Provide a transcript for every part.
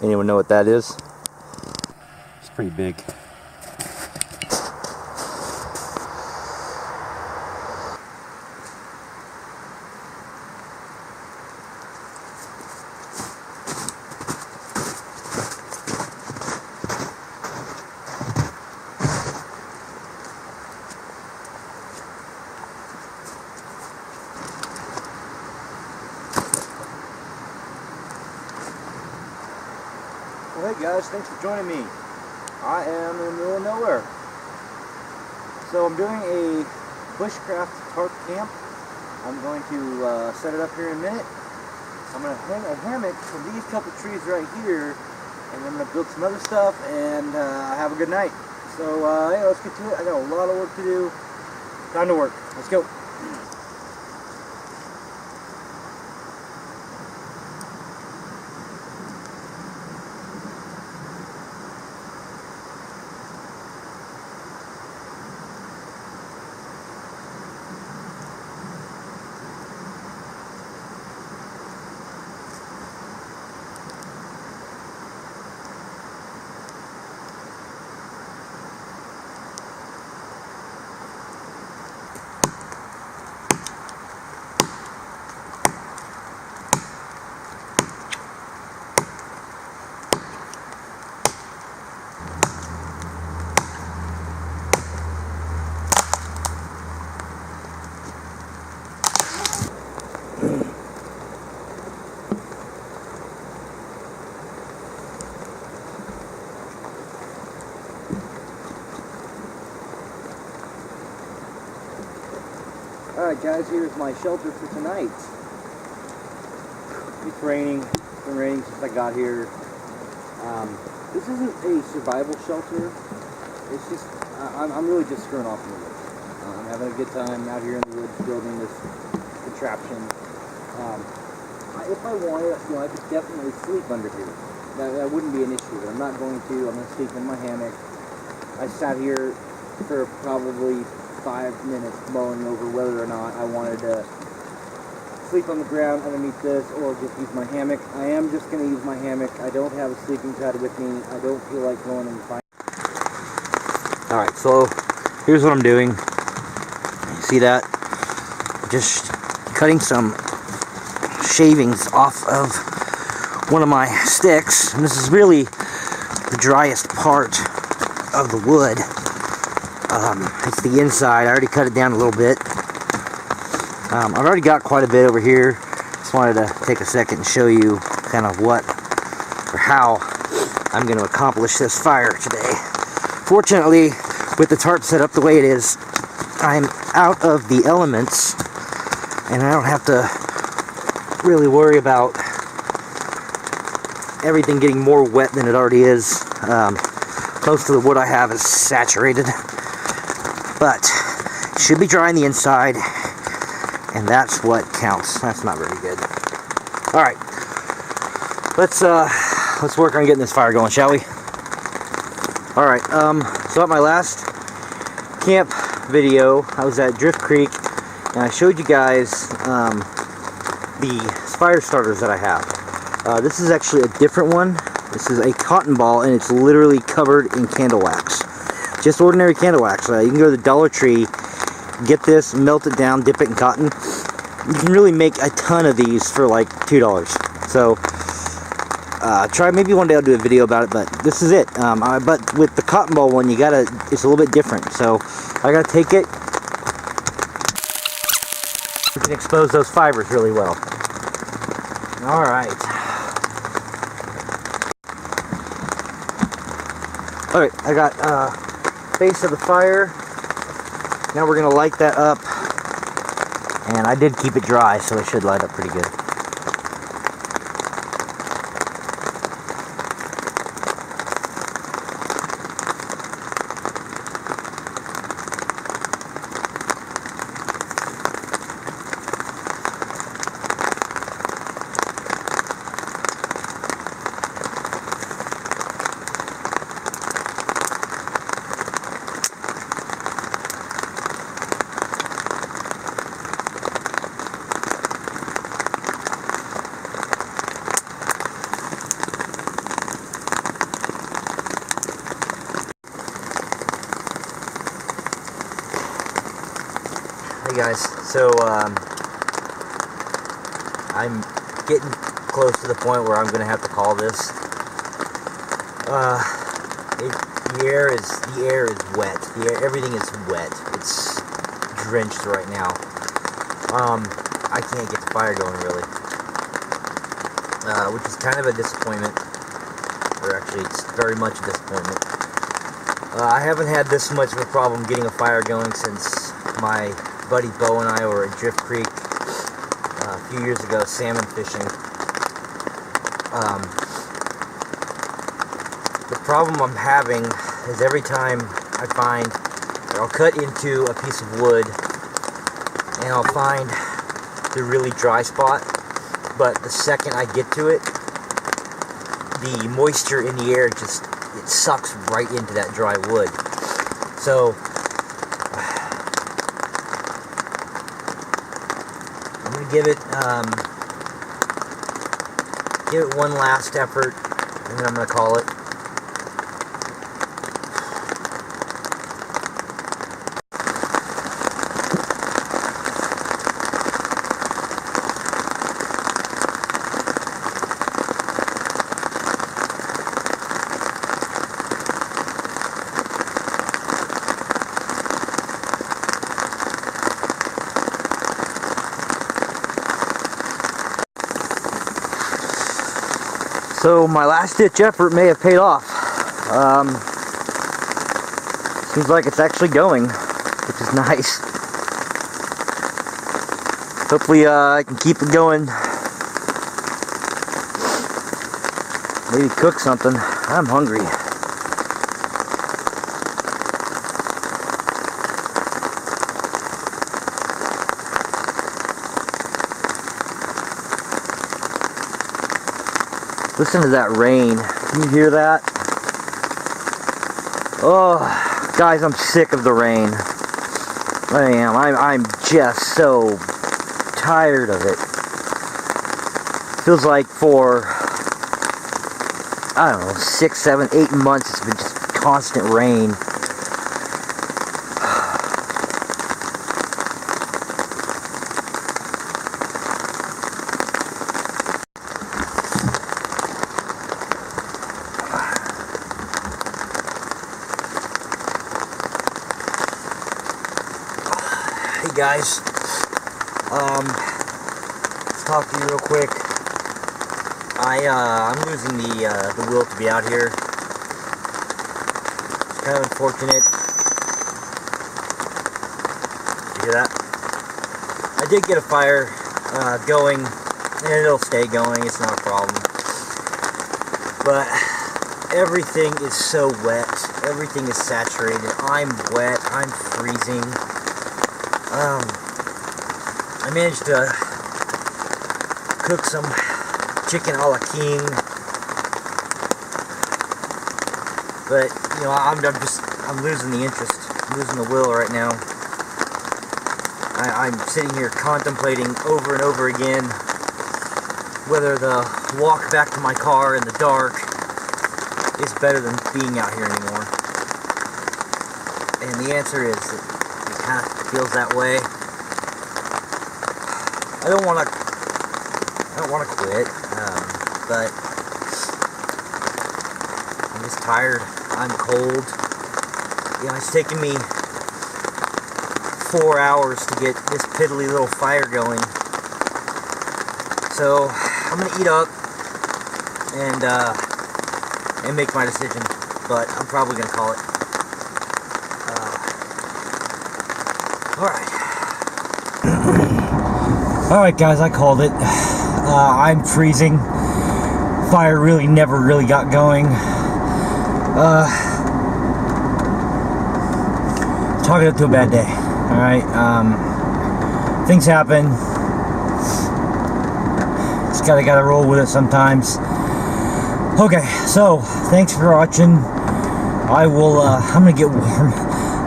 Anyone know what that is? It's pretty big. Well, hey guys, thanks for joining me. I am in the middle of nowhere. So I'm doing a bushcraft tarp camp. I'm going to set it up here in a minute. I'm going to hang a hammock from these couple trees right here, and I'm going to build some other stuff and have a good night. So yeah, let's get to it. I got a lot of work to do. Time to work. Let's go. Alright guys, here's my shelter for tonight. It's raining. It's been raining since I got here. This isn't a survival shelter. It's just, I'm really just screwing off in the woods. I'm having a good time out here in the woods building this contraption. If I wanted, I could definitely sleep under here. That wouldn't be an issue, but I'm not going to. I'm going to sleep in my hammock. I sat here for probably 5 minutes mulling over whether or not I wanted to sleep on the ground underneath this or just use my hammock. I am just going to use my hammock. I don't have a sleeping pad with me. I don't feel like going and finding. Alright, so here's what I'm doing. You see that? Just cutting some shavings off of one of my sticks. And this is really the driest part of the wood. It's the inside. I already cut it down a little bit. I've already got quite a bit over here. Just wanted to take a second and show you kind of what or how I'm going to accomplish this fire today. Fortunately, with the tarp set up the way it is, I'm out of the elements and I don't have to really worry about everything getting more wet than it already is. Most of the wood I have is saturated, but it should be dry on the inside, and that's what counts. That's not very good. All right, let's work on getting this fire going, shall we? All right. So at my last camp video, I was at Drift Creek, and I showed you guys the fire starters that I have. This is actually a different one. This is a cotton ball, and it's literally covered in candle wax. Just ordinary candle wax. You can go to the Dollar Tree, get this, melt it down, dip it in cotton. You can really make a ton of these for like $2. So, maybe one day I'll do a video about it, but this is it. But with the cotton ball one, it's a little bit different. So, I gotta take it. You can expose those fibers really well. Alright. Alright, I got base of the fire. Now we're going to light that up. And I did keep it dry, so it should light up pretty good. Hey guys, so I'm getting close to the point where I'm going to have to call this. The air is wet. Everything is wet. It's drenched right now. I can't get the fire going really, which is kind of a disappointment. Or actually, it's very much a disappointment. I haven't had this much of a problem getting a fire going since my buddy Bo and I were at Drift Creek a few years ago salmon fishing. The problem I'm having is every time I find, I'll cut into a piece of wood and I'll find the really dry spot, but the second I get to it, the moisture in the air just, it sucks right into that dry wood. So I'm gonna give it one last effort, and then I'm gonna call it. So my last ditch effort may have paid off. Seems like it's actually going, which is nice. Hopefully I can keep it going. Maybe cook something. I'm hungry. Listen to that rain. Can you hear that? Oh, guys, I'm sick of the rain. I am. I'm just so tired of it. Feels like for, I don't know, 6, 7, 8 months it's been just constant rain. Hey guys, let's talk to you real quick. I'm losing the will to be out here. It's kind of unfortunate. Did you hear that? I did get a fire going, and it'll stay going. It's not a problem. But everything is so wet. Everything is saturated. I'm wet. I'm freezing. I managed to cook some chicken a la king, but you know, I'm losing the interest, I'm losing the will right now. I'm sitting here contemplating over and over again whether the walk back to my car in the dark is better than being out here anymore. And the answer is that it kind of feels that way. I don't want to quit, but I'm just tired. I'm cold. You know, it's taken me 4 hours to get this piddly little fire going. So I'm gonna eat up and make my decision. But I'm probably gonna call it. Alright guys, I called it. I'm freezing. Fire really never really got going. Chalk it up to a bad day. Alright, things happen. Just gotta roll with it sometimes. Okay, so thanks for watching. I'm gonna get warm.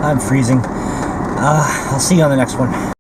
I'm freezing. I'll see you on the next one.